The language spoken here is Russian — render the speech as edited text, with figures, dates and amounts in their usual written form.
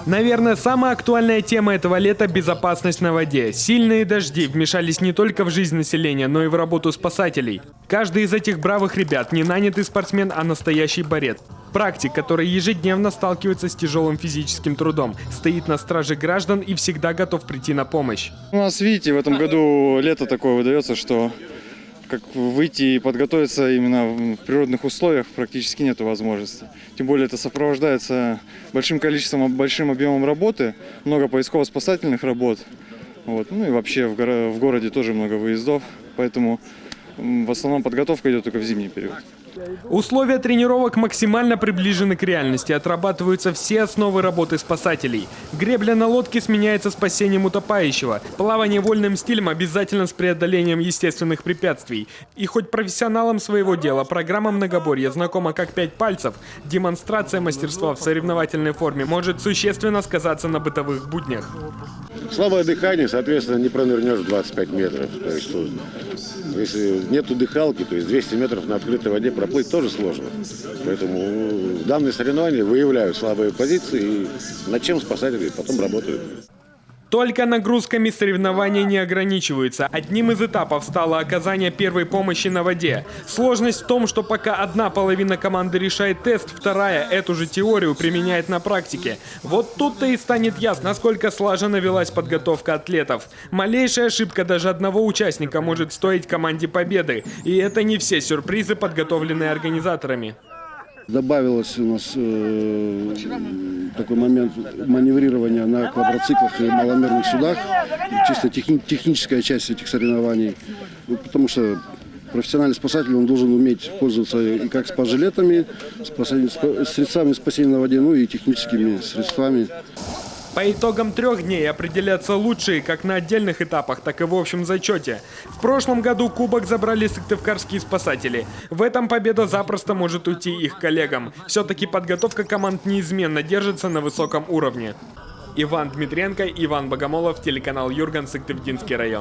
Наверное, самая актуальная тема этого лета – безопасность на воде. Сильные дожди вмешались не только в жизнь населения, но и в работу спасателей. Каждый из этих бравых ребят не нанятый спортсмен, а настоящий борец. Практик, который ежедневно сталкивается с тяжелым физическим трудом, стоит на страже граждан и всегда готов прийти на помощь. У нас, видите, в этом году лето такое выдается, что как выйти и подготовиться именно в природных условиях практически нет возможности. Тем более это сопровождается большим количеством, большим объемом работы, много поисково-спасательных работ. Вот. Ну и вообще в городе тоже много выездов, поэтому в основном подготовка идет только в зимний период. Условия тренировок максимально приближены к реальности, отрабатываются все основы работы спасателей. Гребля на лодке сменяется спасением утопающего. Плавание вольным стилем обязательно с преодолением естественных препятствий. И хоть профессионалам своего дела программа многоборья знакома как 5 пальцев, демонстрация мастерства в соревновательной форме может существенно сказаться на бытовых буднях. Слабое дыхание, соответственно, не пронырнешь 25 метров. То есть, если нету дыхалки, то есть 200 метров на открытой воде проплыть тоже сложно. Поэтому данные соревнования выявляют слабые позиции, и над чем спасатели потом работают. Только нагрузками соревнования не ограничиваются. Одним из этапов стало оказание первой помощи на воде. Сложность в том, что пока одна половина команды решает тест, вторая эту же теорию применяет на практике. Вот тут-то и станет ясно, насколько слаженно велась подготовка атлетов. Малейшая ошибка даже одного участника может стоить команде победы. И это не все сюрпризы, подготовленные организаторами. Добавилось у нас такой момент маневрирования на квадроциклах и маломерных судах. Чисто техническая часть этих соревнований. Потому что профессиональный спасатель он должен уметь пользоваться и как спас-жилетами, средствами спасения на воде, ну и техническими средствами. По итогам 3 дней определятся лучшие как на отдельных этапах, так и в общем зачете. В прошлом году кубок забрали сыктывкарские спасатели. В этом победа запросто может уйти их коллегам. Все-таки подготовка команд неизменно держится на высоком уровне. Иван Дмитренко, Иван Богомолов, телеканал Юрган, Сыктывдинский район.